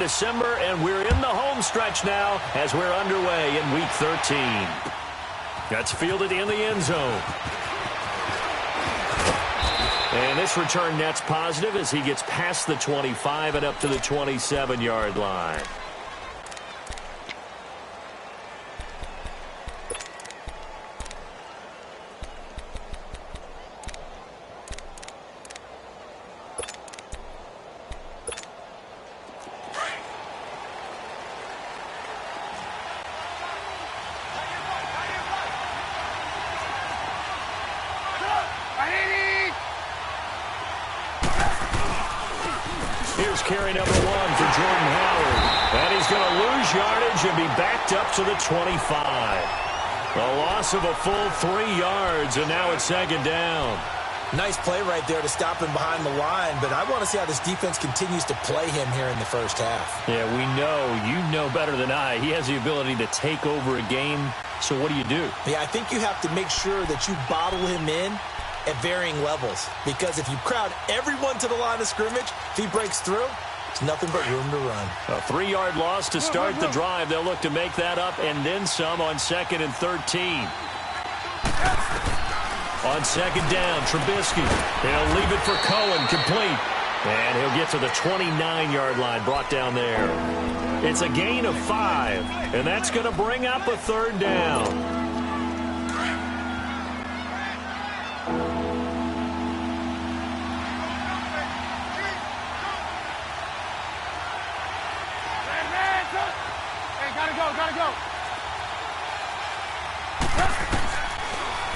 December, and we're in the home stretch now as we're underway in Week 13. That's fielded in the end zone. And this return net's positive as he gets past the 25 and up to the 27-yard line. Here's carry number 1 for Jordan Howard. And he's going to lose yardage and be backed up to the 25. A loss of a full 3 yards, and now it's second down. Nice play right there to stop him behind the line, but I want to see how this defense continues to play him here in the first half. Yeah, we know. You know better than I. He has the ability to take over a game, so what do you do? Yeah, I think you have to make sure that you bottle him in at varying levels, because if you crowd everyone to the line of scrimmage, if he breaks through, it's nothing but room to run. A 3-yard loss to start the drive. They'll look to make that up and then some on 2nd and 13. On second down, Trubisky. He'll leave it for Cohen, complete. And he'll get to the 29-yard line, brought down there. It's a gain of 5, and that's going to bring up a 3rd down.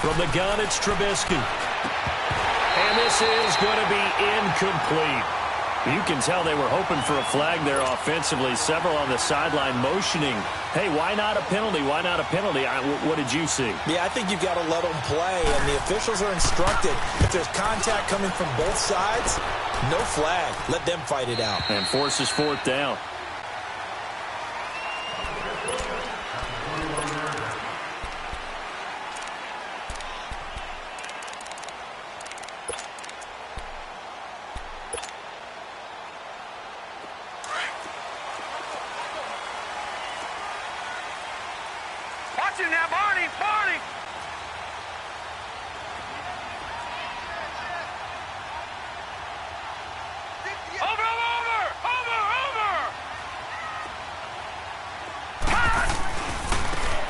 From the gun, it's Trubisky. And this is going to be incomplete. You can tell they were hoping for a flag there offensively. Several on the sideline motioning. Hey, why not a penalty? Why not a penalty? What did you see? Yeah, I think you've got to let them play, and the officials are instructed. If there's contact coming from both sides, no flag. Let them fight it out. And forces 4th down.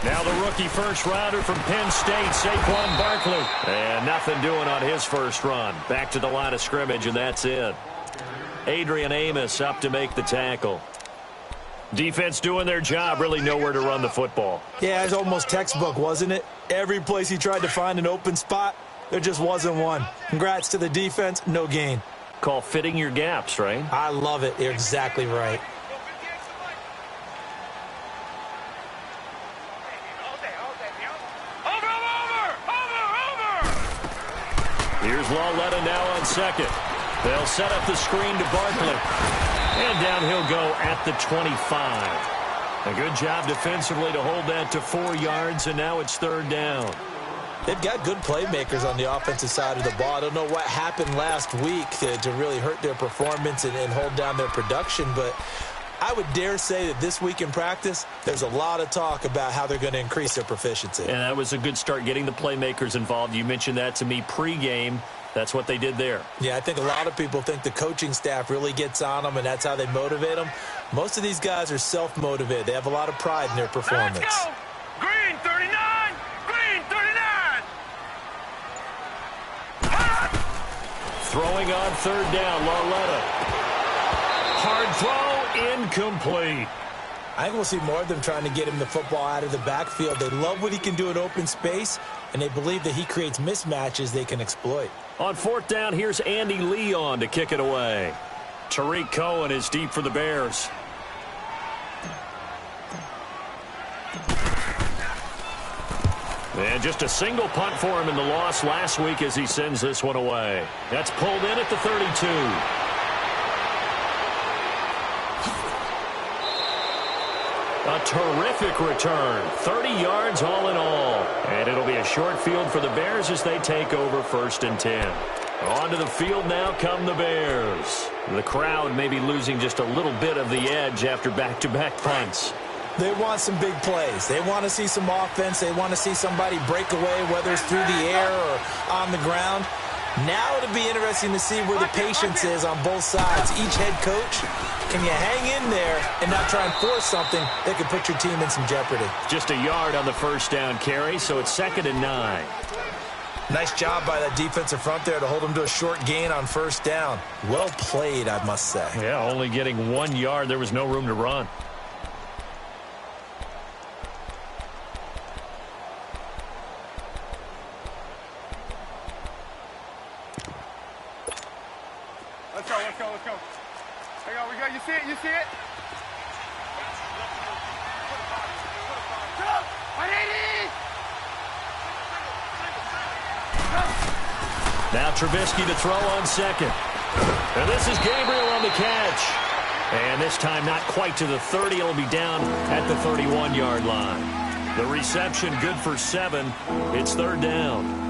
Now the rookie first-rounder from Penn State, Saquon Barkley. And nothing doing on his first run. Back to the line of scrimmage, and that's it. Adrian Amos up to make the tackle. Defense doing their job, really nowhere to run the football. Yeah, it's almost textbook, wasn't it? Every place he tried to find an open spot, there just wasn't one. Congrats to the defense, no gain. Call fitting your gaps, right? I love it. You're exactly right. Here's Lawletta now on second. They'll set up the screen to Barkley. And down he'll go at the 25. A good job defensively to hold that to 4 yards, and now it's 3rd down. They've got good playmakers on the offensive side of the ball. I don't know what happened last week to really hurt their performance and hold down their production, but I would dare say that this week in practice, there's a lot of talk about how they're going to increase their proficiency. And that was a good start, getting the playmakers involved. You mentioned that to me pregame. That's what they did there. Yeah, I think a lot of people think the coaching staff really gets on them, and that's how they motivate them. Most of these guys are self-motivated. They have a lot of pride in their performance. Let's go! Green 39! Green 39! Throwing on 3rd down, Lawletta. Hard throw, incomplete. I think we'll see more of them trying to get him the football out of the backfield. They love what he can do in open space, and they believe that he creates mismatches they can exploit. On 4th down, here's Andy Leon to kick it away. Tariq Cohen is deep for the Bears. And just a single punt for him in the loss last week as he sends this one away. That's pulled in at the 32. A terrific return. 30 yards all in all. And it'll be a short field for the Bears as they take over 1st and 10. Onto the field now come the Bears. The crowd may be losing just a little bit of the edge after back-to-back punts. They want some big plays. They want to see some offense. They want to see somebody break away, whether it's through the air or on the ground. Now it'll be interesting to see where the patience is on both sides. Each head coach, can you hang in there and not try and force something that could put your team in some jeopardy? Just a yard on the first down carry, so it's 2nd and 9. Nice job by that defensive front there to hold them to a short gain on first down. Well played, I must say. Yeah, only getting 1 yard. There was no room to run. Let's go, let's go, let's go. There we go. You see it, you see it? Now Trubisky to throw on second. And this is Gabriel on the catch. And this time not quite to the 30. It'll be down at the 31-yard line. The reception good for 7. It's 3rd down.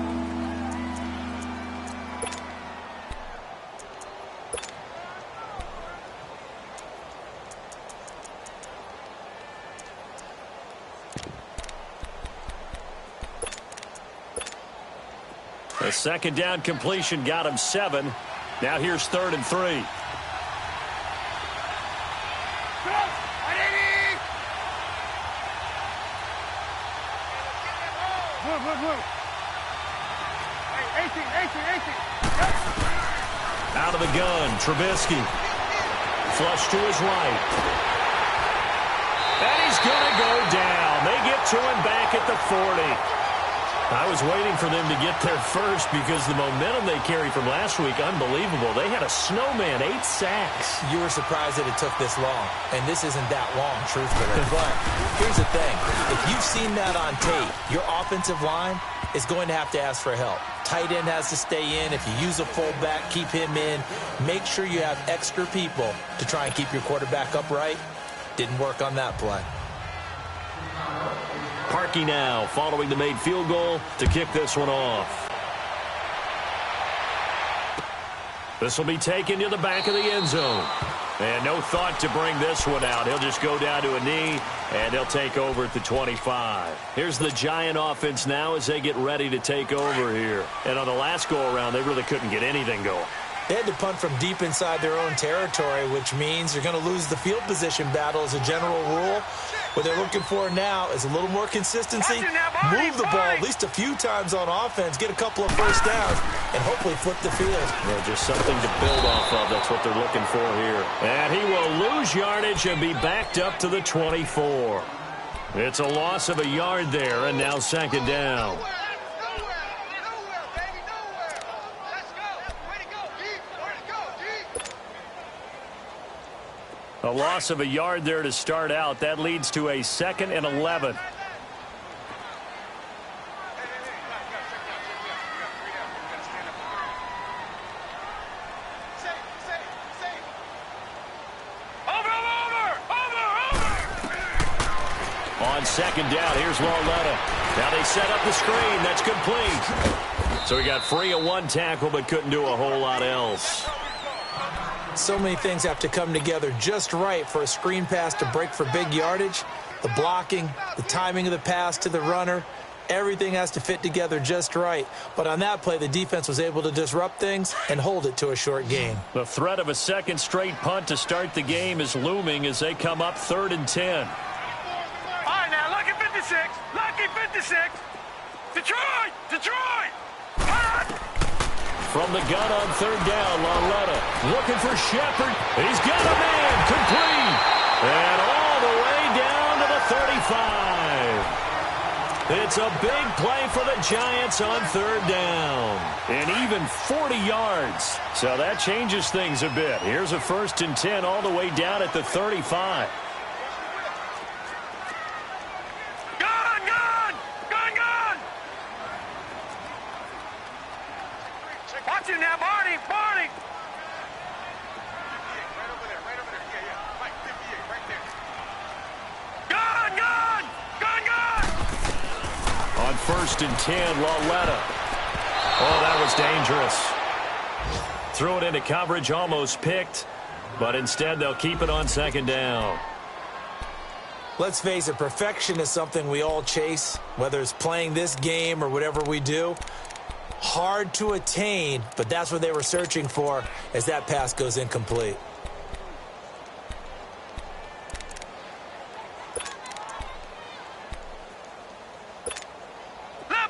A 2nd down completion got him 7. Now here's 3rd and 3. Out of the gun, Trubisky. Flush to his right. And he's going to go down. They get to him back at the 40. I was waiting for them to get there first because the momentum they carried from last week, unbelievable. They had a snowman, 8 sacks. You were surprised that it took this long, and this isn't that long, truthfully. But here's the thing. If you've seen that on tape, your offensive line is going to have to ask for help. Tight end has to stay in. If you use a fullback, keep him in. Make sure you have extra people to try and keep your quarterback upright. Didn't work on that play. Parkey now following the made field goal to kick this one off. This will be taken to the back of the end zone. And no thought to bring this one out. He'll just go down to a knee, and they'll take over at the 25. Here's the Giant offense now as they get ready to take over here. And on the last go-around, they really couldn't get anything going. They had to punt from deep inside their own territory, which means you're going to lose the field position battle as a general rule. What they're looking for now is a little more consistency, move the ball at least a few times on offense, get a couple of first downs, and hopefully flip the field. Yeah, just something to build off of. That's what they're looking for here. And he will lose yardage and be backed up to the 24. It's a loss of a yard there, and now 2nd down. A loss of a yard there to start out. That leads to a 2nd and 11. On 2nd down, here's Lauletta. Now they set up the screen. That's complete. So he got free of 1 tackle, but couldn't do a whole lot else. So many things have to come together just right for a screen pass to break for big yardage. The blocking, the timing of the pass to the runner, everything has to fit together just right. But on that play, the defense was able to disrupt things and hold it to a short gain. The threat of a 2nd straight punt to start the game is looming as they come up 3rd and 10. All right, now, lucky 56. Lucky 56. Detroit! Detroit! Punt! From the gun on 3rd down, Lauletta looking for Shepard. He's got a man, complete. And all the way down to the 35. It's a big play for the Giants on 3rd down. And even 40 yards. So that changes things a bit. Here's a 1st and 10 all the way down at the 35. Watch him now, Barney! Barney! Gun! Gun! Gun! Gun! On 1st and 10, Lauletta. Oh, that was dangerous. Threw it into coverage, almost picked, but instead they'll keep it on second down. Let's face it, perfection is something we all chase, whether it's playing this game or whatever we do. Hard to attain, but that's what they were searching for as that pass goes incomplete.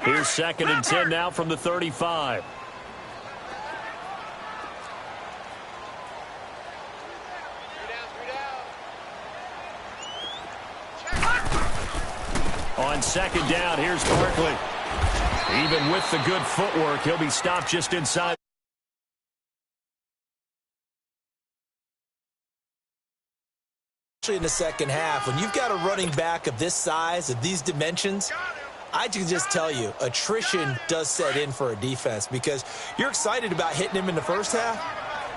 Here's 2nd and 10 now from the 35. On 2nd down, here's Barkley. Even with the good footwork, he'll be stopped just inside. In the second half, when you've got a running back of this size, of these dimensions, I can just tell you, attrition does set in for a defense because you're excited about hitting him in the first half.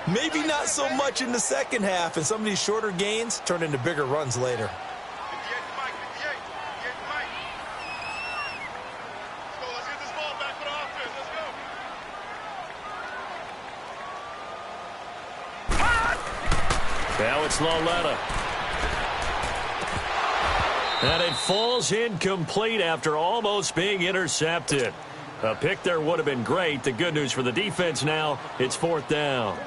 Maybe not so much in the second half, and some of these shorter gains turn into bigger runs later. Now it's Loletta. And it falls incomplete after almost being intercepted. A pick there would have been great. The good news for the defense now, it's 4th down.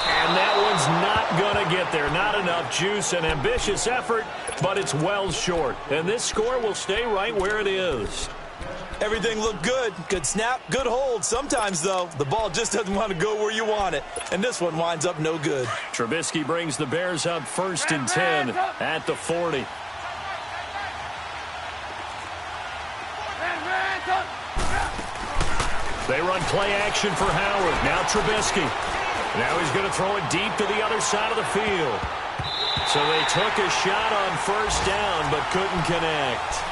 And that one's not going to get there. Not enough juice. An ambitious effort, but it's well short. And this score will stay right where it is. Everything looked good. Good snap, good hold. Sometimes, though, the ball just doesn't want to go where you want it. And this one winds up no good. Trubisky brings the Bears up 1st and 10 at the 40. They run play action for Howard. Now Trubisky. Now he's going to throw it deep to the other side of the field. So they took a shot on 1st down, but couldn't connect.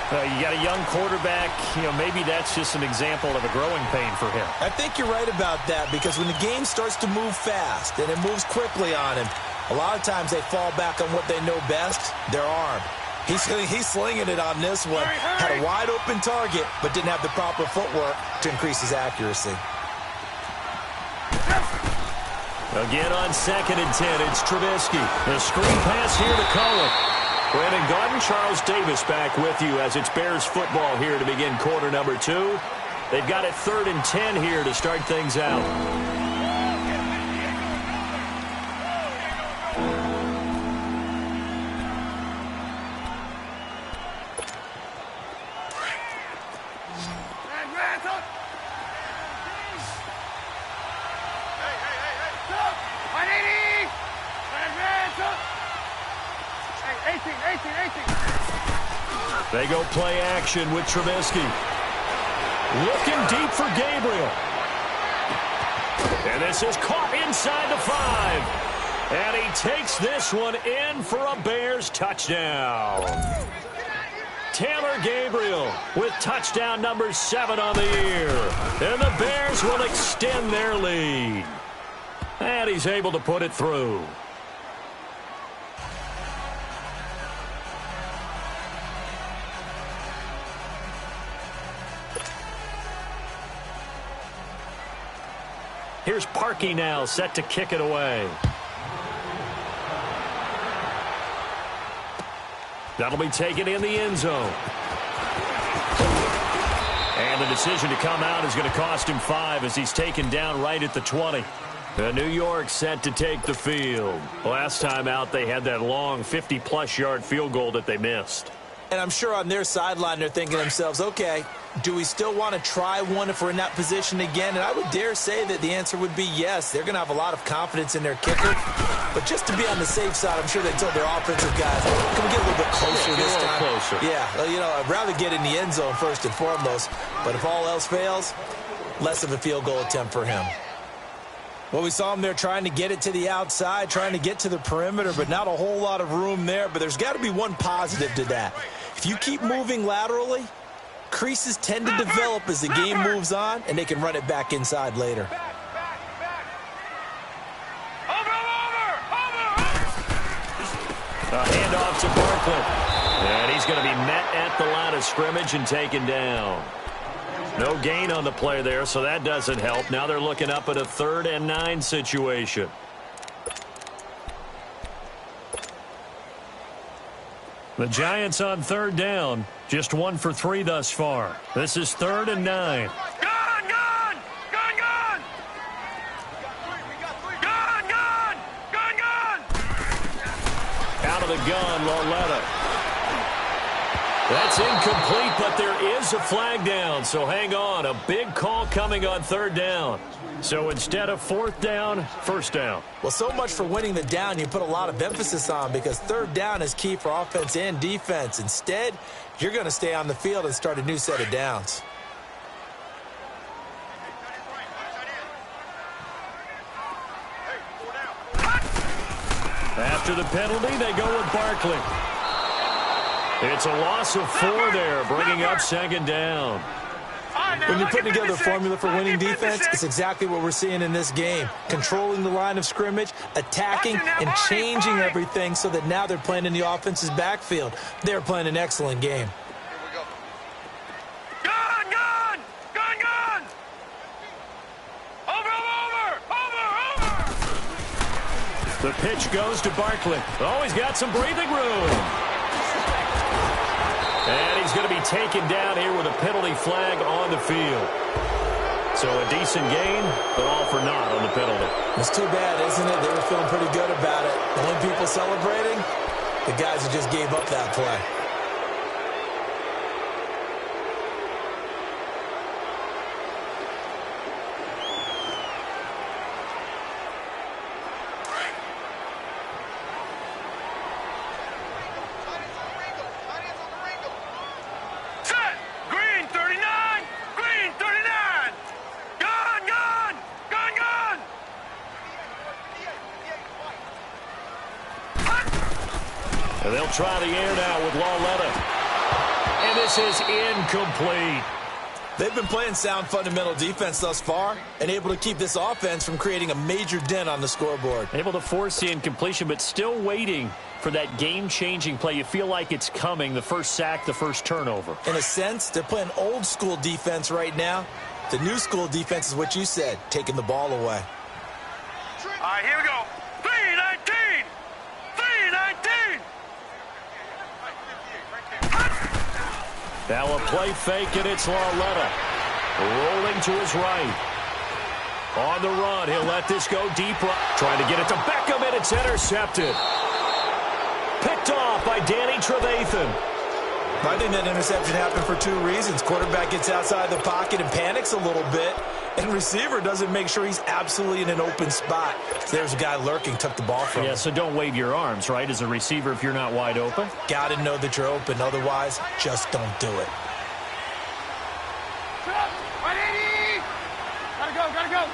You got a young quarterback, maybe that's just an example of a growing pain for him. I think you're right about that because when the game starts to move fast and it moves quickly on him, a lot of times they fall back on what they know best, their arm. He's slinging it on this one. Had a wide open target, but didn't have the proper footwork to increase his accuracy. Again on 2nd and 10, it's Trubisky. The screen pass here to Cohen. Brandon Garden, Charles Davis back with you as it's Bears football here to begin quarter number 2. They've got it 3rd and 10 here to start things out. They go play action with Trubisky. Looking deep for Gabriel. And this is caught inside the 5. And he takes this one in for a Bears touchdown. Taylor Gabriel with touchdown number 7 on the year. And the Bears will extend their lead. And he's able to put it through. Here's Parkey now, set to kick it away. That'll be taken in the end zone. And the decision to come out is going to cost him 5 as he's taken down right at the 20. New York set to take the field. Last time out, they had that long 50-plus yard field goal that they missed. And I'm sure on their sideline they're thinking to themselves, okay, do we still want to try one if we're in that position again? And I would dare say that the answer would be yes. They're going to have a lot of confidence in their kicker. But just to be on the safe side, I'm sure they told their offensive guys, can we get a little bit closer this time? Closer. Yeah, I'd rather get in the end zone first and foremost. But if all else fails, less of a field goal attempt for him. Well, we saw him there trying to get it to the outside, trying to get to the perimeter, but not a whole lot of room there. But there's got to be one positive to that. If you keep moving laterally, creases tend to develop as the game moves on, and they can run it back inside later. A handoff to Barkley. And he's going to be met at the line of scrimmage and taken down. No gain on the play there, so that doesn't help. Now they're looking up at a 3rd and 9 situation. The Giants on 3rd down. Just 1 for 3 thus far. This is 3rd and 9. Out of the gun, Lauletta. That's incomplete, but there is a flag down, so hang on. A big call coming on 3rd down. So instead of 4th down, 1st down. Well, so much for winning the down you put a lot of emphasis on, because 3rd down is key for offense and defense. Instead, you're going to stay on the field and start a new set of downs. After the penalty, they go with Barkley. It's a loss of 4 there, bringing up 2nd down. When you're putting together a formula for winning defense, it's exactly what we're seeing in this game. Controlling the line of scrimmage, attacking, and changing everything so that now they're playing in the offense's backfield. They're playing an excellent game. The pitch goes to Barkley. Oh, he's got some breathing room. And he's going to be taken down here with a penalty flag on the field. So a decent gain, but all for naught on the penalty. It's too bad, isn't it? They were feeling pretty good about it. The only people celebrating, the guys who just gave up that play. And they'll try the air now with Lauletta. And this is incomplete. They've been playing sound fundamental defense thus far and able to keep this offense from creating a major dent on the scoreboard. Able to force the incompletion, but still waiting for that game-changing play. You feel like it's coming, the first sack, the first turnover. In a sense, they're playing old-school defense right now. The new school defense is what you said, taking the ball away. All right, here we go. 3-19! 3-19! Now a play fake, and it's Lauletta. Rolling to his right. On the run, he'll let this go deep. Trying to get it to Beckham, and it's intercepted. Picked off by Danny Trevathan. I think that interception happened for 2 reasons. Quarterback gets outside the pocket and panics a little bit, and receiver doesn't make sure he's absolutely in an open spot. So there's a guy lurking, took the ball from him. Yeah, so don't wave your arms, right, as a receiver if you're not wide open. Got to know that you're open. Otherwise, just don't do it. 180! Gotta go!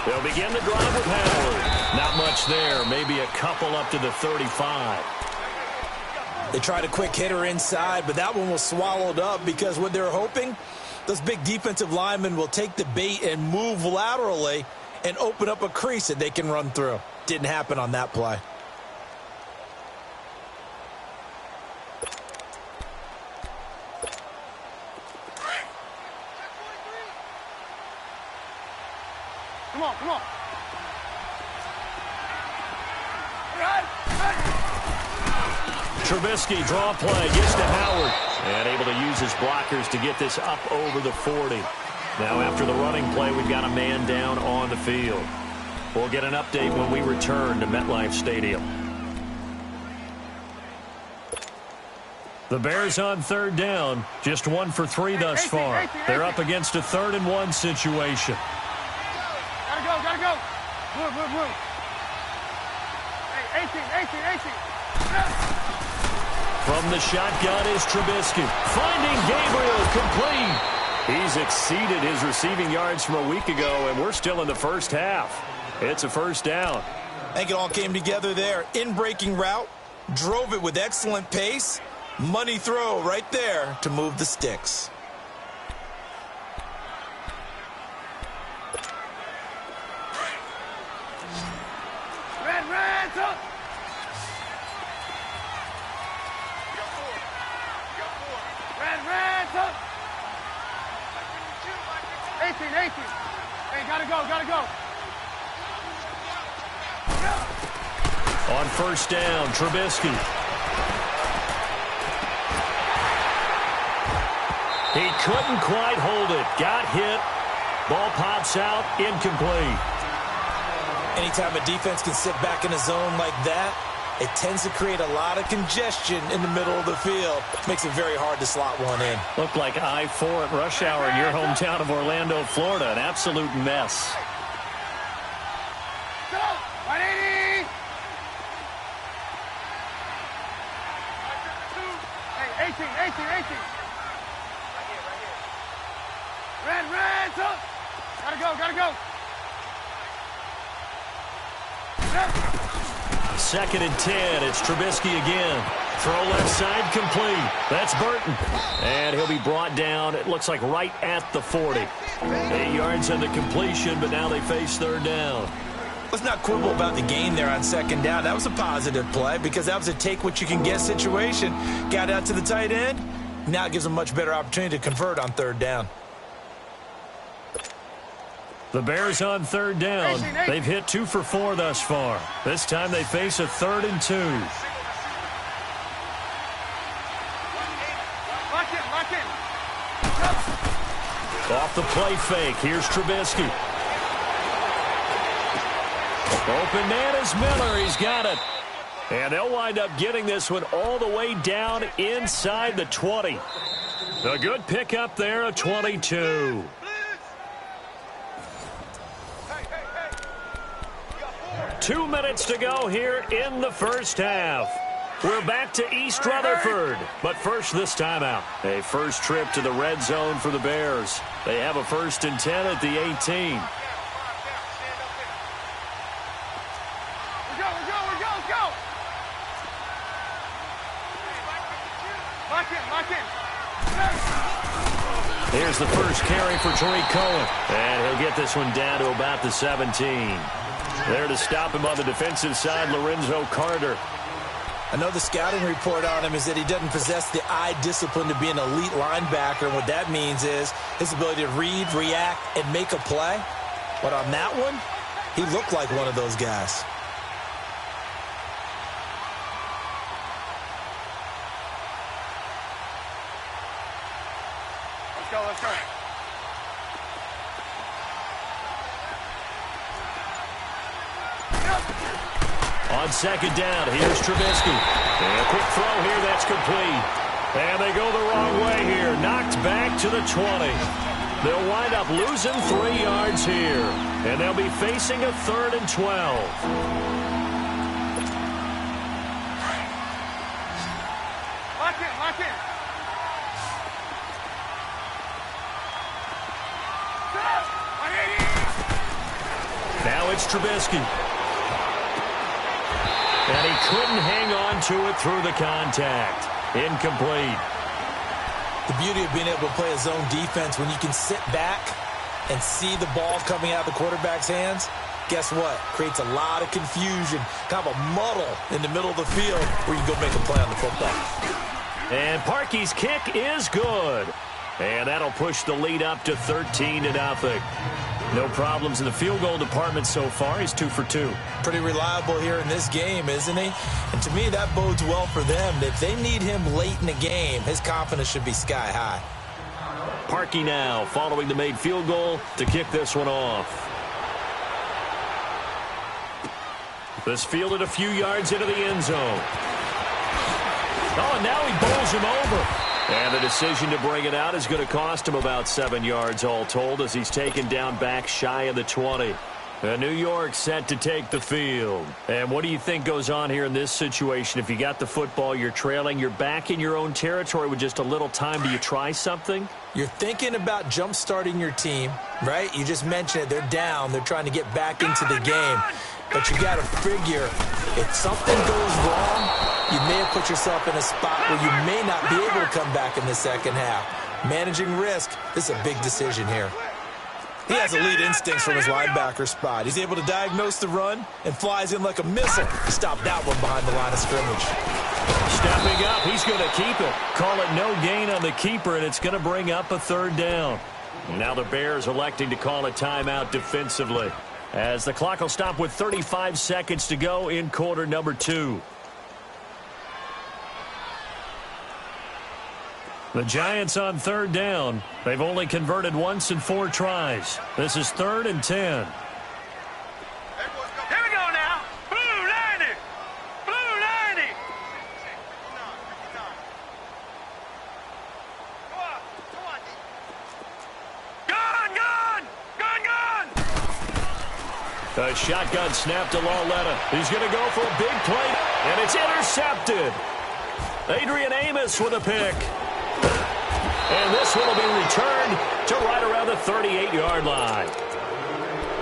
They'll begin the drive with Howard. Not much there, maybe a couple up to the 35. They tried a quick hitter inside, but that one was swallowed up because what they're hoping, those big defensive linemen will take the bait and move laterally and open up a crease that they can run through. Didn't happen on that play. Come on. Trubisky, draw play, gets to Howard. And able to use his blockers to get this up over the 40. Now after the running play, we've got a man down on the field. We'll get an update when we return to MetLife Stadium. The Bears on 3rd down, just 1 for 3 thus far. They're up against a 3rd and 1 situation. Gotta go. Move. Hey, 18. From the shotgun is Trubisky. Finding Gabriel, complete. He's exceeded his receiving yards from a week ago, and we're still in the first half. It's a 1st down. I think it all came together there. In-breaking route, drove it with excellent pace. Money throw right there to move the sticks. 18. Hey, gotta go. On first down, Trubisky. He couldn't quite hold it. Got hit. Ball pops out, incomplete. Anytime a defense can sit back in a zone like that, it tends to create a lot of congestion in the middle of the field. Makes it very hard to slot one in. Looked like I-4 at rush hour in your hometown of Orlando, Florida. An absolute mess. Go! 180! Hey, 18. Red, so. Gotta go. Second and 10. It's Trubisky again. Throw left side complete. That's Burton. And he'll be brought down, it looks like right at the 40. 8 yards on the completion, but now they face third down. Let's not quibble about the gain there on second down. That was a positive play because that was a take-what-you-can-get situation. Got out to the tight end. Now it gives them a much better opportunity to convert on third down. The Bears on third down. They've hit 2 for 4 thus far. This time they face a 3rd and 2. Lock in. Off the play fake. Here's Trubisky. Open man is Miller. He's got it. And they'll wind up getting this one all the way down inside the 20. A good pickup there, a 22. Hey. 2 minutes to go here in the first half. We're back to East Rutherford, but first this timeout. A first trip to the red zone for the Bears. They have a 1st and 10 at the 18. We go. Lock in. Here's the first carry for Tariq Cohen. And he'll get this one down to about the 17. There to stop him on the defensive side, Lorenzo Carter. I know the scouting report on him is that he doesn't possess the eye discipline to be an elite linebacker. And what that means is his ability to read, react, and make a play. But on that one, he looked like one of those guys. Let's go. On second down, here's Trubisky. And a quick throw here, that's complete. And they go the wrong way here. Knocked back to the 20. They'll wind up losing 3 yards here. And they'll be facing a 3rd and 12. Lock in. Now it's Trubisky. And he couldn't hang on to it through the contact. Incomplete. The beauty of being able to play a zone defense when you can sit back and see the ball coming out of the quarterback's hands, guess what? Creates a lot of confusion, kind of a muddle in the middle of the field where you can go make a play on the football. And Parkey's kick is good. And that'll push the lead up to 13-0. No problems in the field goal department so far. He's 2 for 2. Pretty reliable here in this game, isn't he? And to me, that bodes well for them. If they need him late in the game, his confidence should be sky high. Parkey now following the made field goal to kick this one off. This fielded a few yards into the end zone. Oh, and now he bowls him over. And the decision to bring it out is going to cost him about 7 yards all told as he's taken down back shy of the 20. And New York set to take the field. And what do you think goes on here in this situation? If you got the football, you're trailing, you're back in your own territory with just a little time. Do you try something? You're thinking about jump-starting your team, right? You just mentioned it. They're down. They're trying to get back into the game. But you got to figure if something goes wrong, you may have put yourself in a spot where you may not be able to come back in the second half. Managing risk, this is a big decision here. He has elite instincts from his linebacker spot. He's able to diagnose the run and flies in like a missile to stop that one behind the line of scrimmage. Stepping up, he's going to keep it. Call it no gain on the keeper, and it's going to bring up a 3rd down. Now the Bears electing to call a timeout defensively, as the clock will stop with 35 seconds to go in quarter number 2. The Giants on third down. They've only converted once in 4 tries. This is 3rd and 10. Here we go now. Blue 90. Blue 90. A shotgun snap to Lauletta. He's going to go for a big play, and it's intercepted. Adrian Amos with a pick. And this one will be returned to right around the 38-yard line.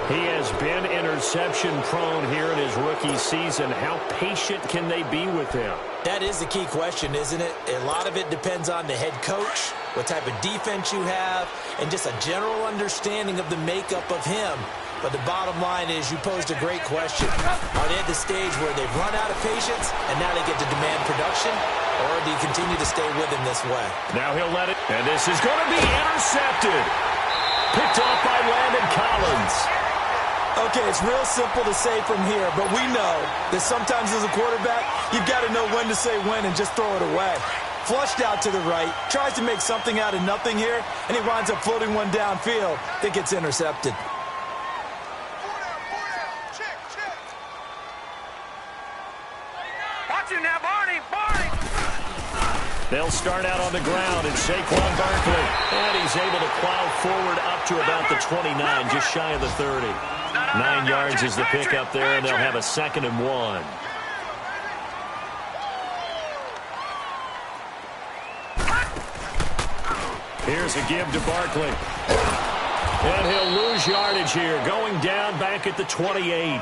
He has been interception-prone here in his rookie season. How patient can they be with him? That is the key question, isn't it? A lot of it depends on the head coach, what type of defense you have, and just a general understanding of the makeup of him. But the bottom line is you posed a great question. Are they at the stage where they've run out of patience and now they get to demand production? Or do you continue to stay with him this way? Now he'll let it, and this is going to be intercepted. Picked off by Landon Collins. Okay, it's real simple to say from here, but we know that sometimes as a quarterback, you've got to know when to say when and just throw it away. Flushed out to the right, tries to make something out of nothing here, and he winds up floating one downfield that gets intercepted. They'll start out on the ground, and Saquon Barkley. And he's able to plow forward up to about the 29, just shy of the 30. 9 yards is the pickup there, and they'll have a 2nd and 1. Here's a give to Barkley. And he'll lose yardage here, going down back at the 28.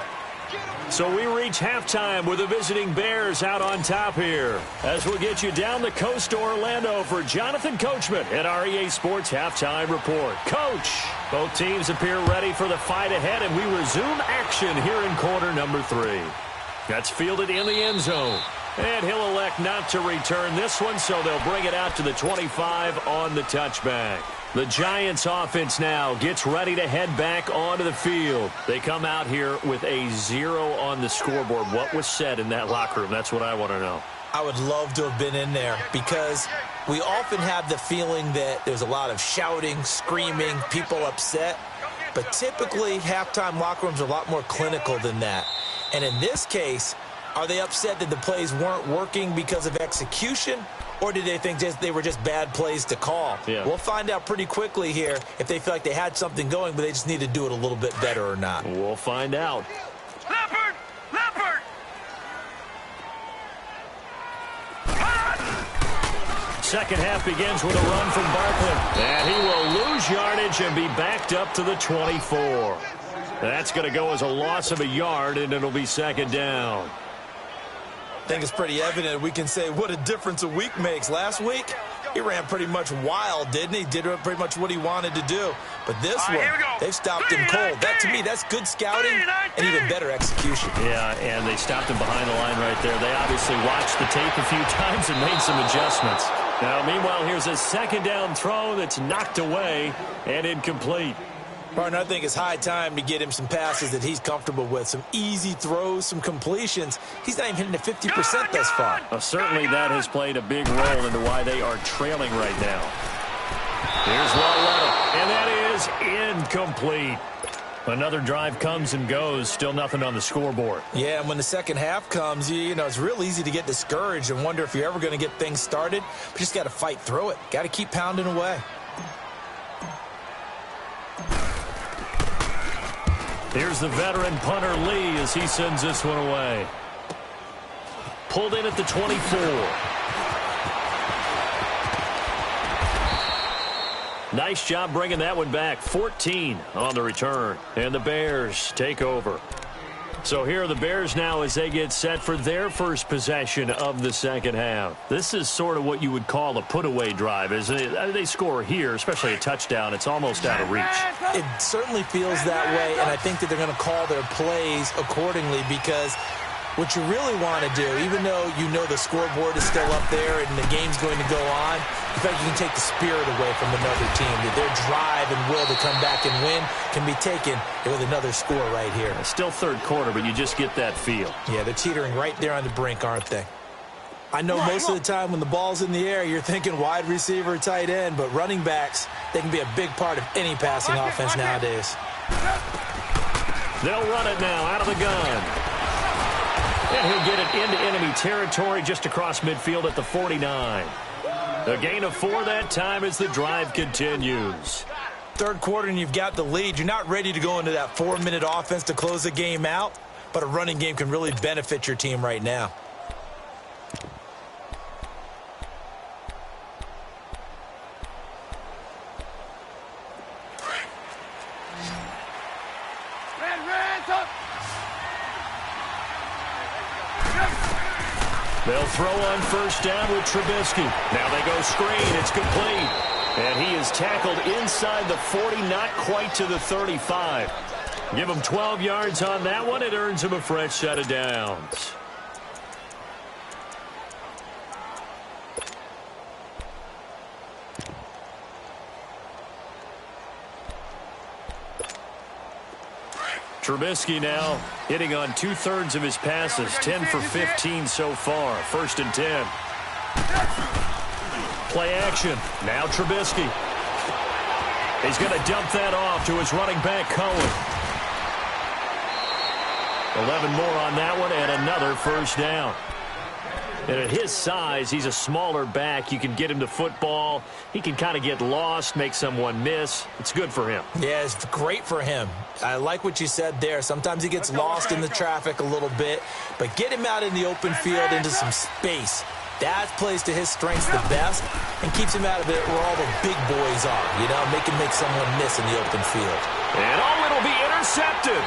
So we reach halftime with the visiting Bears out on top here. As we'll get you down the coast to Orlando for Jonathan Coachman at our EA Sports Halftime Report. Coach, both teams appear ready for the fight ahead, and we resume action here in quarter number 3. That's fielded in the end zone. And he'll elect not to return this one, so they'll bring it out to the 25 on the touchback. The Giants offense now gets ready to head back onto the field. They come out here with a 0 on the scoreboard. What was said in that locker room? That's what I want to know. I would love to have been in there because we often have the feeling that there's a lot of shouting, screaming, people upset. But typically, halftime locker rooms are a lot more clinical than that. And in this case, are they upset that the plays weren't working because of execution? Or did they think they were just bad plays to call? Yeah. We'll find out pretty quickly here if they feel like they had something going, but they just need to do it a little bit better or not. We'll find out. Leopard! Leopard! Second half begins with a run from Barkley. And he will lose yardage and be backed up to the 24. That's going to go as a loss of a yard, and it'll be 2nd down. I think it's pretty evident we can say what a difference a week makes. Last week, he ran pretty much wild, didn't he? Did pretty much what he wanted to do. But this one, they've stopped him cold. That, to me, that's good scouting and even better execution. Yeah, and they stopped him behind the line right there. They obviously watched the tape a few times and made some adjustments. Now, meanwhile, here's a 2nd down throw that's knocked away and incomplete. Partner, I think it's high time to get him some passes that he's comfortable with, some easy throws, some completions. He's not even hitting the 50% thus far. Well, certainly that has played a big role into why they are trailing right now. Here's Lauletta, and that is incomplete. Another drive comes and goes, still nothing on the scoreboard. Yeah, and when the second half comes, you know, it's real easy to get discouraged and wonder if you're ever going to get things started. But you just got to fight through it. Got to keep pounding away. Here's the veteran punter Lee as he sends this one away. Pulled in at the 24. Nice job bringing that one back. 14 on the return. And the Bears take over. So here are the Bears now as they get set for their first possession of the second half. This is sort of what you would call a put-away drive, isn't it? They score here, especially a touchdown. It's almost out of reach. It certainly feels that way, and I think that they're going to call their plays accordingly because What you really want to do, even though you know the scoreboard is still up there and the game's going to go on, in fact, you can take the spirit away from another team. Their drive and will to come back and win can be taken with another score right here. Still third quarter, but you just get that feel. Yeah, they're teetering right there on the brink, aren't they? I know most of the time when the ball's in the air, you're thinking wide receiver, tight end, but running backs, they can be a big part of any passing offense nowadays. They'll run it now out of the gun. And he'll get it into enemy territory just across midfield at the 49. A gain of 4 that time as the drive continues. Third quarter and you've got the lead. You're not ready to go into that 4-minute offense to close the game out, but a running game can really benefit your team right now. They'll throw on first down with Trubisky. Now they go screen. It's complete. And he is tackled inside the 40, not quite to the 35. Give him 12 yards on that one. It earns him a fresh set of downs. Trubisky now hitting on 2/3 of his passes, 10 for 15 so far. 1st and 10. Play action. Now Trubisky. He's going to dump that off to his running back, Cohen. 11 more on that one and another first down. And at his size, he's a smaller back. You can get him to football. He can kind of get lost, make someone miss. It's good for him. Yeah, it's great for him. I like what you said there. Sometimes he gets lost in the traffic a little bit, but get him out in the open field into some space. That plays to his strengths the best and keeps him out of it where all the big boys are, you know, make someone miss in the open field. And it'll be intercepted.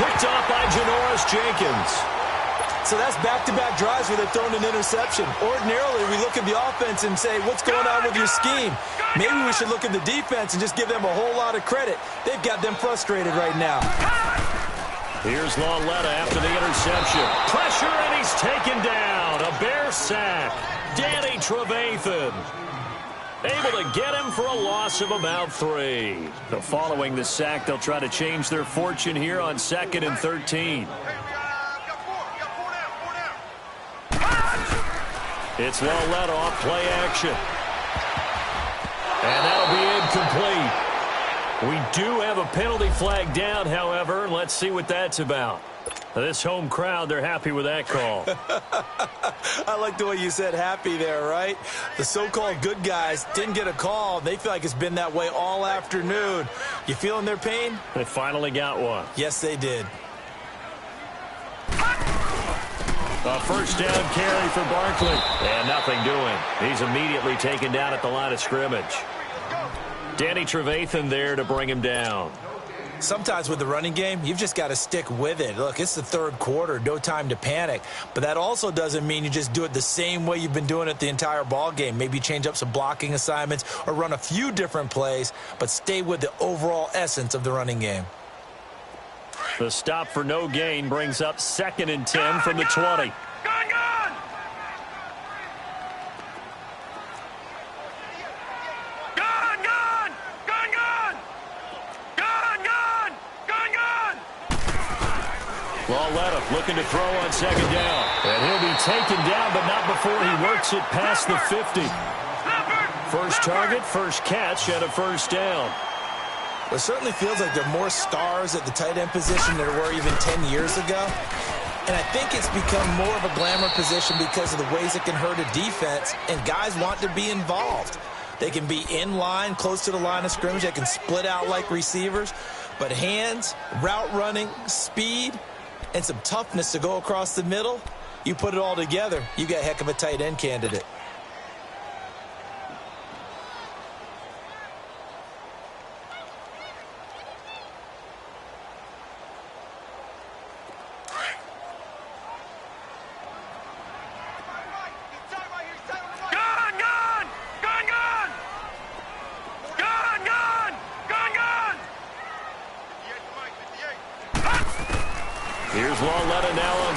Picked off by Janoris Jenkins. So that's back-to-back drives where they're throwing an interception. Ordinarily, we look at the offense and say, what's going on with your scheme? Maybe we should look at the defense and just give them a whole lot of credit. They've got them frustrated right now. Here's Lauletta after the interception. Pressure, and he's taken down. A Bear sack. Danny Trevathan able to get him for a loss of about 3. So following the sack, they'll try to change their fortune here on 2nd and 13. It's Lauletta off play action. And that'll be incomplete. We do have a penalty flag down, however. Let's see what that's about. This home crowd, they're happy with that call. I like the way you said happy there, right? The so-called good guys didn't get a call. They feel like it's been that way all afternoon. You feeling their pain? They finally got one. Yes, they did. A first down carry for Barkley. And nothing doing. He's immediately taken down at the line of scrimmage. Danny Trevathan there to bring him down. Sometimes with the running game, you've just got to stick with it. Look, it's the third quarter, no time to panic. But that also doesn't mean you just do it the same way you've been doing it the entire ball game. Maybe change up some blocking assignments or run a few different plays, but stay with the overall essence of the running game. The stop for no gain brings up 2nd and 10 from the 20. Lauletta looking to throw on 2nd down. And he'll be taken down, but not before he works it past the 50. First target, first catch, and a first down. It certainly feels like there are more stars at the tight end position than there were even 10 years ago. And I think it's become more of a glamour position because of the ways it can hurt a defense, and guys want to be involved. They can be in line, close to the line of scrimmage. They can split out like receivers. But hands, route running, speed, and some toughness to go across the middle, you put it all together, you got a heck of a tight end candidate.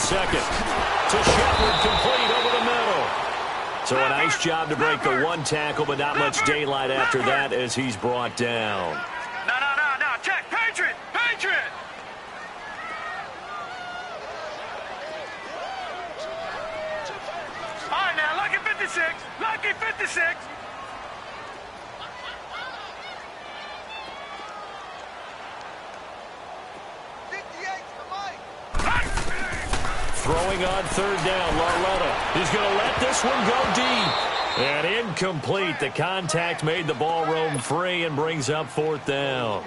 second. To Shepard, complete over the middle. So a nice job to break the one tackle, but not much daylight after that as he's brought down. No. Check. Patriot. All right, now, lucky 56. Lucky 56. Throwing on third down, Larletta. He's going to let this one go deep. And incomplete. The contact made the ball roam free and brings up fourth down.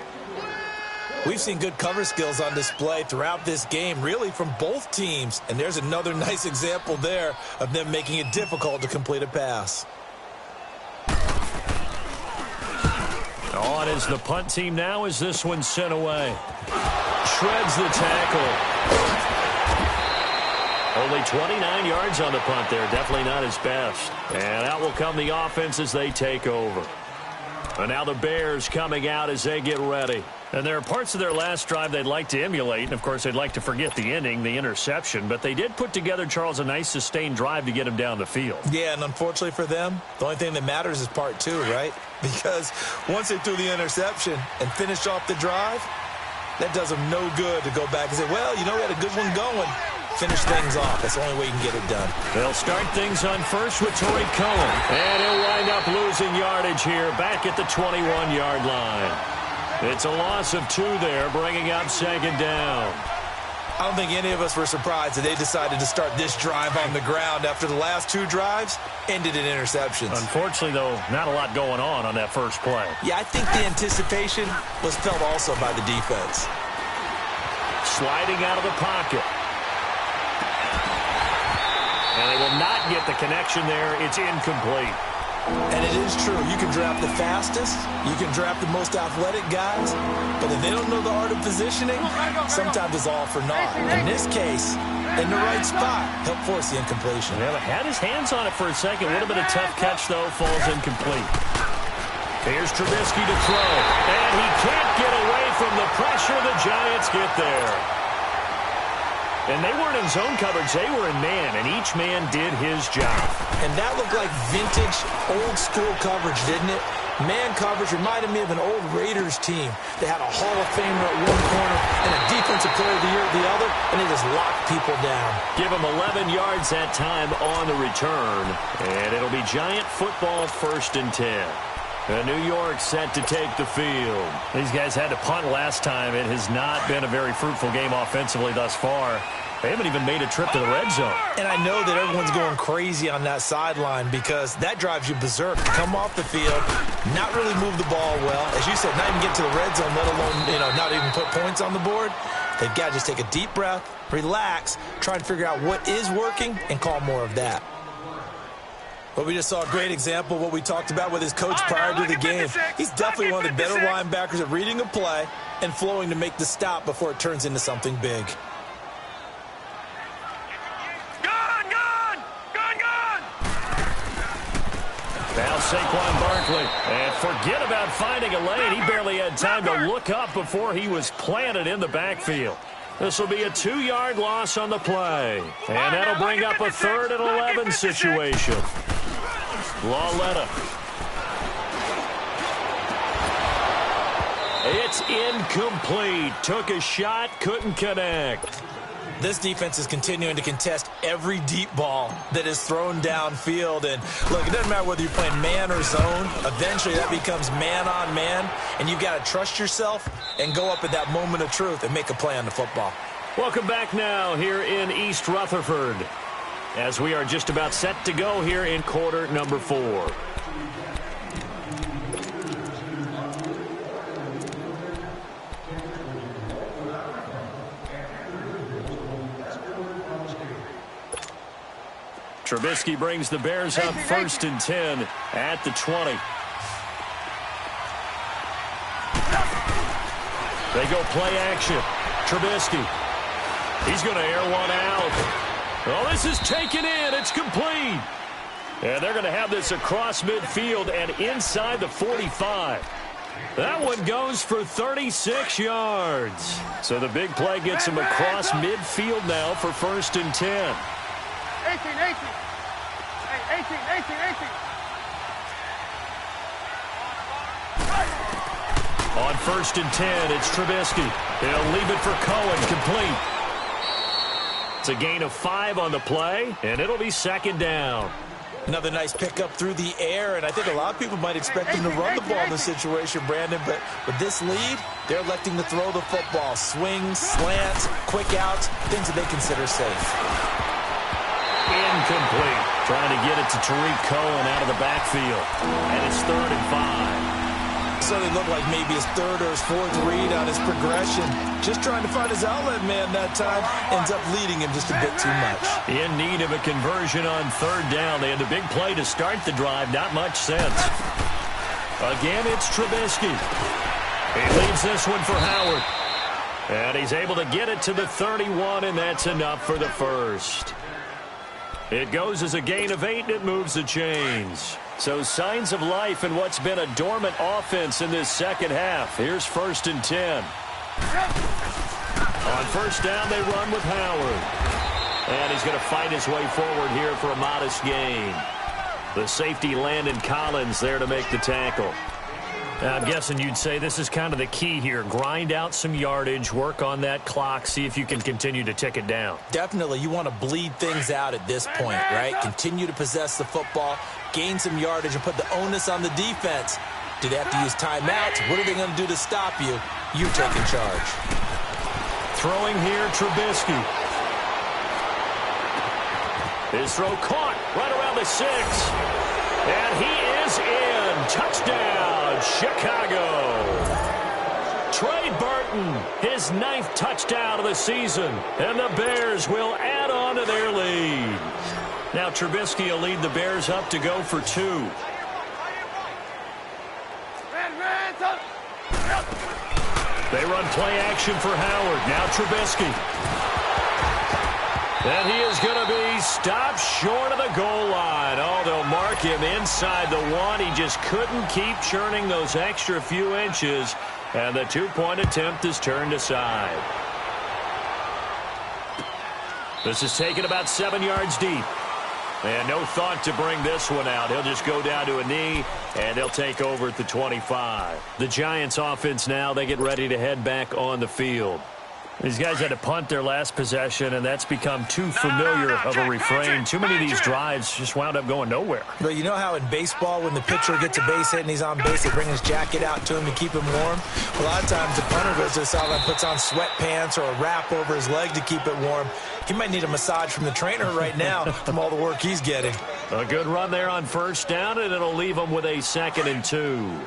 We've seen good cover skills on display throughout this game, really from both teams. And there's another nice example there of them making it difficult to complete a pass. On is the punt team now as this one's sent away. Shreds the tackle. Only 29 yards on the punt there. Definitely not his best. And out will come the offense as they take over. And now the Bears coming out as they get ready. And there are parts of their last drive they'd like to emulate. And, of course, they'd like to forget the ending, the interception. But they did put together, Charles, a nice sustained drive to get him down the field. Yeah, and unfortunately for them, the only thing that matters is part two, right? Because once they threw the interception and finished off the drive, that does them no good to go back and say, well, you know, we had a good one going. Finish things off. That's the only way you can get it done. They'll start things on first with Torrey Cohen. And he'll wind up losing yardage here back at the 21-yard line. It's a loss of 2 there, bringing up second down. I don't think any of us were surprised that they decided to start this drive on the ground after the last 2 drives ended in interceptions. Unfortunately, though, not a lot going on that first play. Yeah, I think the anticipation was felt also by the defense. Sliding out of the pocket. And they will not get the connection there. It's incomplete. And it is true. You can draft the fastest. You can draft the most athletic guys. But if they don't know the art of positioning, sometimes it's all for naught. In this case, in the right spot, helped force the incompletion. Well, had his hands on it for a second. Would have been a tough catch, though. Falls incomplete. Here's Trubisky to throw. And he can't get away from the pressure. The Giants get there. And they weren't in zone coverage. They were in man, and each man did his job. And that looked like vintage, old-school coverage, didn't it? Man coverage reminded me of an old Raiders team. They had a Hall of Famer at one corner and a Defensive Player of the Year at the other, and they just locked people down. Give them 11 yards that time on the return, and it'll be Giant football 1st and 10. New York set to take the field. These guys had to punt last time. It has not been a very fruitful game offensively thus far. They haven't even made a trip to the red zone. And I know that everyone's going crazy on that sideline because that drives you berserk. Come off the field, not really move the ball well. As you said, not even get to the red zone, let alone, not even put points on the board. They've got to just take a deep breath, relax, try and figure out what is working, and call more of that. But we just saw a great example of what we talked about with his coach prior to the game. He's definitely one of the better linebackers at reading a play and flowing to make the stop before it turns into something big. Now Saquon Barkley. And forget about finding a lane. He barely had time to look up before he was planted in the backfield. This will be a 2-yard loss on the play. And that'll bring up a 3rd and 11 situation. Lauletta. It's incomplete. Took a shot, couldn't connect. This defense is continuing to contest every deep ball that is thrown downfield. And, look, it doesn't matter whether you're playing man or zone. Eventually, that becomes man-on-man, and you've got to trust yourself and go up at that moment of truth and make a play on the football. Welcome back now here in East Rutherford as we are just about set to go here in quarter number 4. Trubisky brings the Bears up 1st and 10 at the 20. They go play action. Trubisky. He's going to air one out. Oh, this is taken in. It's complete. And they're going to have this across midfield and inside the 45. That one goes for 36 yards. So the big play gets him across midfield now for 1st and 10. 18. Hey, 18. On 1st and 10, it's Trubisky. He'll leave it for Cohen, complete. It's a gain of 5 on the play, and it'll be 2nd down. Another nice pickup through the air, and I think a lot of people might expect him to run the ball in this situation, Brandon, but with this lead, they're electing to throw the football. Swings, slants, quick outs, things that they consider safe. Incomplete. Trying to get it to Tariq Cohen out of the backfield. And it's 3rd and 5. So they look like maybe his 3rd or his 4th read on his progression. Just trying to find his outlet man that time. Ends up leading him just a bit too much. In need of a conversion on 3rd down. They had the big play to start the drive. Not much sense. Again, it's Trubisky. He leaves this one for Howard. And he's able to get it to the 31, and that's enough for the first. It goes as a gain of 8, and it moves the chains. So signs of life in what's been a dormant offense in this second half. Here's 1st and 10. On 1st down, they run with Howard. And he's going to fight his way forward here for a modest gain. The safety, Landon Collins, there to make the tackle. Now, I'm guessing you'd say this is kind of the key here. Grind out some yardage, work on that clock, see if you can continue to tick it down. Definitely. You want to bleed things out at this point, right? Continue to possess the football, gain some yardage, and put the onus on the defense. Do they have to use timeouts? What are they going to do to stop you? You're taking charge. Throwing here, Trubisky. His throw caught right around the 6. And he is in. Touchdown, Chicago. Trey Burton, his 9th touchdown of the season. And the Bears will add on to their lead. Now Trubisky will lead the Bears up to go for 2. They run play action for Howard. Now Trubisky. And he is going to be stopped short of the goal line. Oh, they'll mark him inside the 1. He just couldn't keep churning those extra few inches. And the 2-point attempt is turned aside. This is taken about 7 yards deep. And no thought to bring this one out. He'll just go down to a knee, and they'll take over at the 25. The Giants offense now, they get ready to head back on the field. These guys had to punt their last possession, and that's become too familiar of a refrain. Too many of these drives just wound up going nowhere. But you know how in baseball, when the pitcher gets a base hit and he's on base, they bring his jacket out to him to keep him warm? A lot of times the punter goes to the sideline, puts on sweatpants or a wrap over his leg to keep it warm. He might need a massage from the trainer right now from all the work he's getting. A good run there on 1st down, and it'll leave him with a 2nd and 2.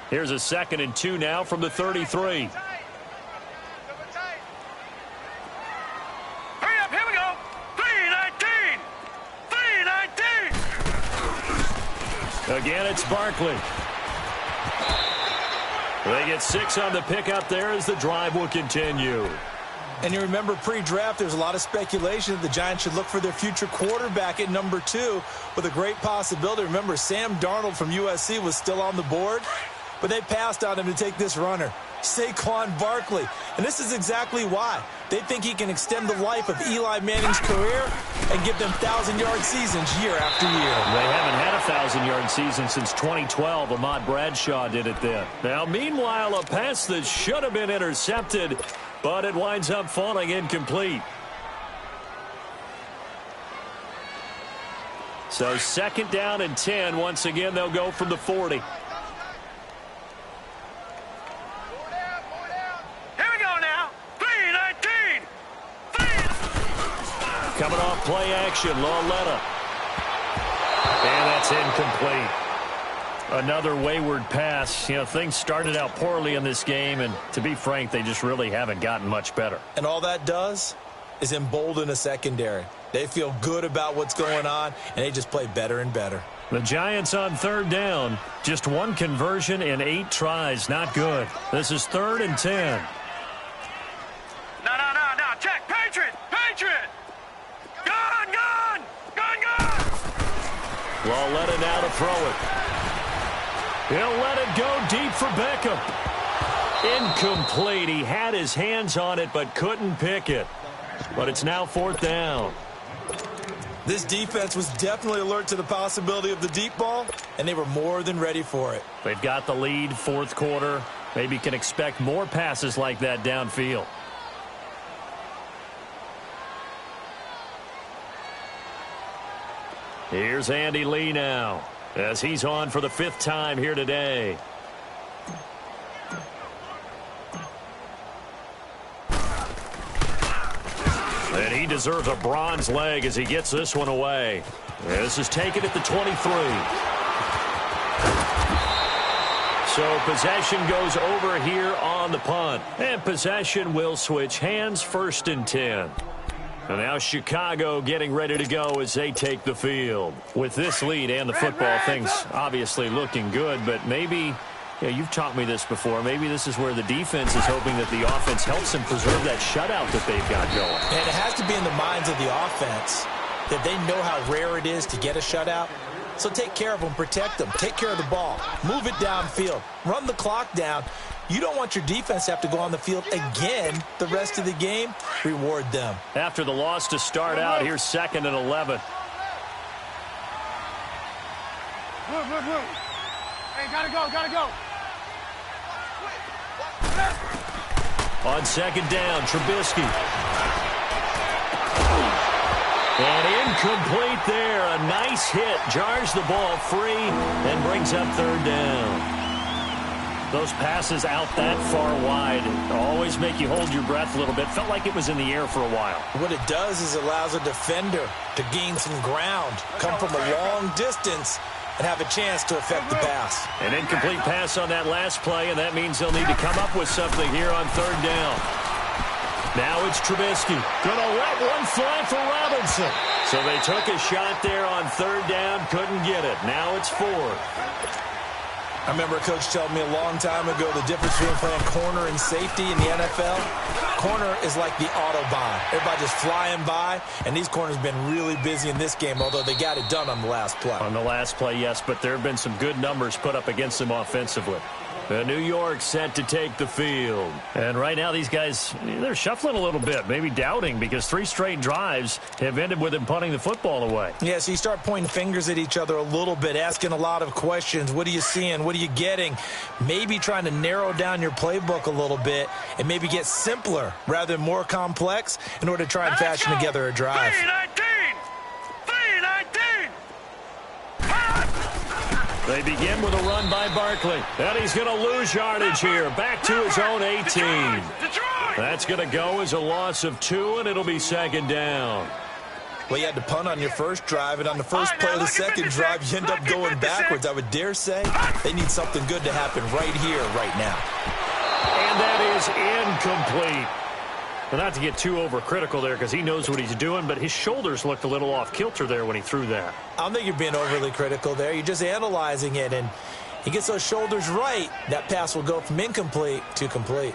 Here's a 2nd and 2 now from the 33. Again, it's Barkley. They get 6 on the pickup there as the drive will continue. And you remember pre-draft, there's a lot of speculation that the Giants should look for their future quarterback at number 2 with a great possibility. Remember, Sam Darnold from USC was still on the board, but they passed on him to take this runner, Saquon Barkley. And this is exactly why. They think he can extend the life of Eli Manning's career and give them 1,000-yard seasons year after year. They haven't had a 1,000-yard season since 2012. Ahmad Bradshaw did it then. Now, meanwhile, a pass that should have been intercepted, but it winds up falling incomplete. So 2nd down and 10. Once again, they'll go from the 40. Coming off play action, Lauletta. And that's incomplete. Another wayward pass. You know, things started out poorly in this game, and to be frank, they just really haven't gotten much better. And all that does is embolden a secondary. They feel good about what's going on, and they just play better and better. The Giants on 3rd down. Just 1 conversion in 8 tries. Not good. This is 3rd and 10. No. Check. Patriot. Gun. Lauletta now to throw it. He'll let it go deep for Beckham. Incomplete. He had his hands on it but couldn't pick it. But it's now 4th down. This defense was definitely alert to the possibility of the deep ball, and they were more than ready for it. They've got the lead, 4th quarter. Maybe can expect more passes like that downfield. Here's Andy Lee now, as he's on for the 5th time here today. And he deserves a bronze leg as he gets this one away. This is taken at the 23. So possession goes over here on the punt. And possession will switch hands, 1st and 10. And now Chicago getting ready to go as they take the field. With this lead and the football, things obviously looking good, but maybe, you've taught me this before, maybe this is where the defense is hoping that the offense helps them preserve that shutout that they've got going. And it has to be in the minds of the offense that they know how rare it is to get a shutout. So take care of them, protect them, take care of the ball, move it downfield, run the clock down. You don't want your defense to have to go on the field again the rest of the game. Reward them. After the loss to start out, here's 2nd and 11. Move. Hey, gotta go. On 2nd down, Trubisky. And incomplete there. A nice hit. Jars the ball free and brings up 3rd down. Those passes out that far wide always make you hold your breath a little bit. Felt like it was in the air for a while. What it does is allows a defender to gain some ground, come from a long distance, and have a chance to affect the pass. An incomplete pass on that last play, and that means they'll need to come up with something here on 3rd down. Now it's Trubisky. Gonna let one fly for Robinson. So they took a shot there on 3rd down, couldn't get it. Now it's 4th. I remember a coach telling me a long time ago the difference between playing corner and safety in the NFL. Corner is like the Autobahn. Everybody just flying by, and these corners have been really busy in this game, although they got it done on the last play. On the last play, yes, but there have been some good numbers put up against them offensively. New York set to take the field. And right now these guys, they're shuffling a little bit, maybe doubting, because 3 straight drives have ended with them punting the football away. Yeah, so you start pointing fingers at each other a little bit, asking a lot of questions. What are you seeing? What are you getting? Maybe trying to narrow down your playbook a little bit and maybe get simpler rather than more complex in order to try and fashion together a drive. 319! They begin with a run by Barkley. And he's going to lose yardage here. Back to his own 18. That's going to go as a loss of 2, and it'll be 2nd down. Well, you had to punt on your first drive, and on the first play of the second drive, you end up going backwards. I would dare say they need something good to happen right here, right now. And that is incomplete. Well, not to get too overcritical there because he knows what he's doing, but his shoulders looked a little off kilter there when he threw that. I don't think you're being overly critical there. You're just analyzing it, and he gets those shoulders right. That pass will go from incomplete to complete.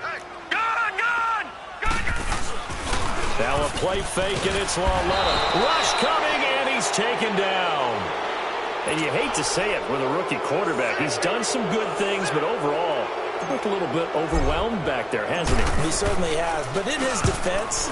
Now a play fake, and it's Laletta. Rush coming, and he's taken down. And you hate to say it with a rookie quarterback. He's done some good things, but overall, he looked a little bit overwhelmed back there, hasn't he? He certainly has. But in his defense,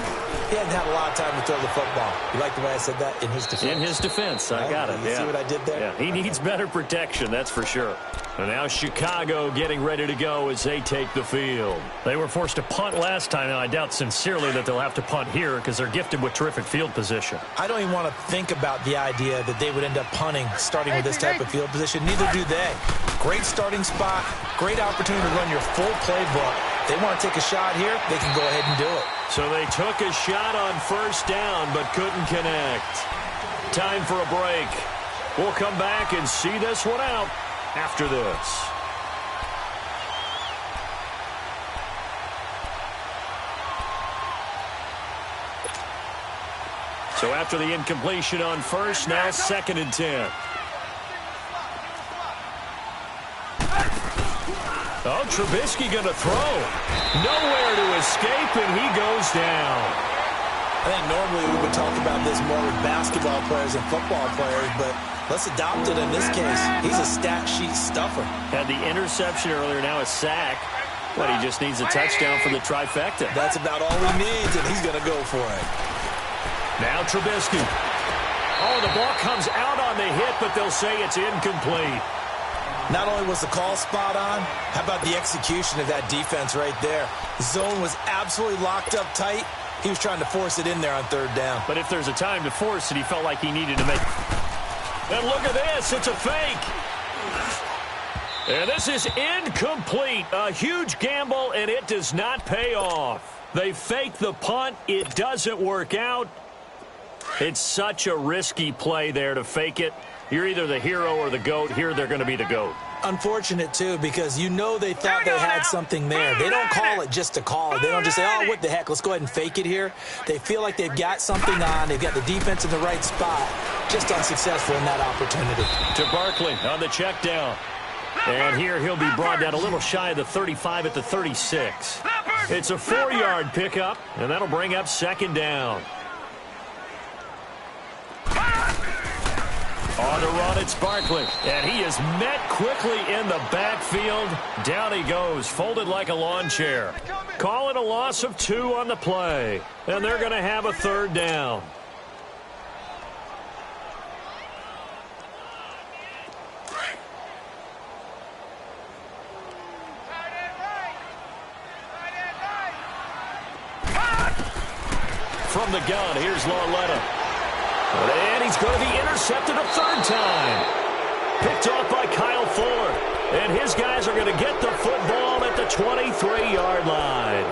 he hadn't had a lot of time to throw the football. You like the way I said that? In his defense. In his defense. I got it. You see what I did there? Yeah, he needs better protection, that's for sure. And now Chicago getting ready to go as they take the field. They were forced to punt last time, and I doubt sincerely that they'll have to punt here because they're gifted with terrific field position. I don't even want to think about the idea that they would end up punting starting with this type of field position. Neither do they. Great starting spot, great opportunity to run your full playbook. They want to take a shot here, they can go ahead and do it. So they took a shot on first down but couldn't connect. Time for a break. We'll come back and see this one out after this. So after the incompletion on first, now 2nd and 10. Oh, Trubisky going to throw. Nowhere to escape, and he goes down. I think normally we would talk about this more with basketball players and football players, but let's adopt it in this case. He's a stat sheet stuffer. Had the interception earlier, now a sack. But he just needs a touchdown for the trifecta. That's about all he needs, and he's going to go for it. Now Trubisky. Oh, the ball comes out on the hit, but they'll say it's incomplete. Not only was the call spot on, how about the execution of that defense right there? The zone was absolutely locked up tight. He was trying to force it in there on third down. But if there's a time to force it, he felt like he needed to make... And look at this, it's a fake. And this is incomplete. A huge gamble, and it does not pay off. They fake the punt. It doesn't work out. It's such a risky play there to fake it. You're either the hero or the GOAT. Here they're going to be the GOAT. Unfortunate, too, because you know they thought they had something there. They don't call it just to call it. They don't just say, oh, what the heck, let's go ahead and fake it here. They feel like they've got something on. They've got the defense in the right spot. Just unsuccessful in that opportunity. To Barkley on the check down. And here he'll be brought down a little shy of the 35 at the 36. It's a 4-yard pickup, and that'll bring up second down. On the run, it's Barkley. And he is met quickly in the backfield. Down he goes, folded like a lawn chair. Call it a loss of 2 on the play. And they're going to have a third down. From the gun, here's Lauletta. And he's going to be intercepted a third time. Picked off by Kyle Fuller. And his guys are going to get the football at the 23-yard line.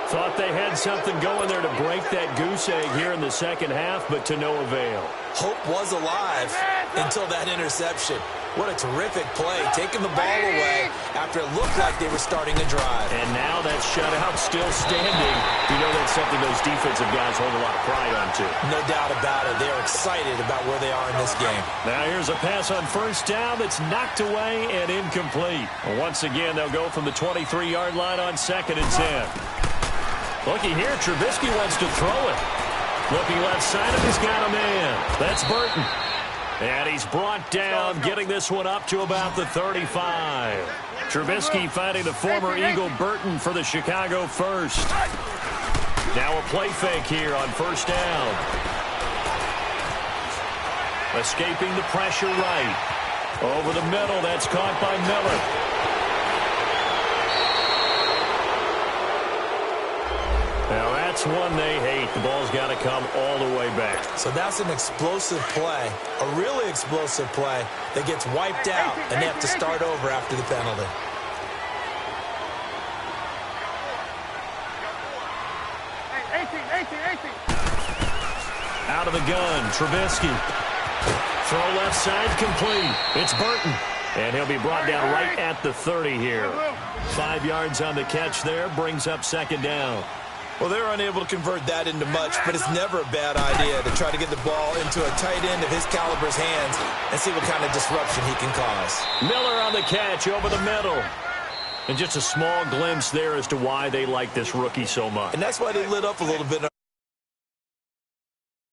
Thought they had something going there to break that goose egg here in the second half, but to no avail. Hope was alive until that interception. What a terrific play, taking the ball away after it looked like they were starting to drive. And now that shutout still standing. You know that's something those defensive guys hold a lot of pride on, too. No doubt about it. They're excited about where they are in this game. Now here's a pass on first down that's knocked away and incomplete. Once again, they'll go from the 23-yard line on second and 10. Looking here, Trubisky wants to throw it. Looking left side of, he's got a man. That's Burton. And he's brought down, getting this one up to about the 35. Trubisky finding the former Eagle Burton for the Chicago first. Now a play fake here on first down. Escaping the pressure right. Over the middle, that's caught by Miller. Now that's one they hate. The ball's got to come all the way back. So that's an explosive play, a really explosive play that gets wiped out, and they have to start over after the penalty. Out of the gun, Trubisky. Throw left side, complete. It's Burton. And he'll be brought down right at the 30 here. 5 yards on the catch there, brings up second down. Well, they were unable to convert that into much, but it's never a bad idea to try to get the ball into a tight end of his caliber's hands and see what kind of disruption he can cause. Miller on the catch over the middle. And just a small glimpse there as to why they like this rookie so much. And that's why they lit up a little bit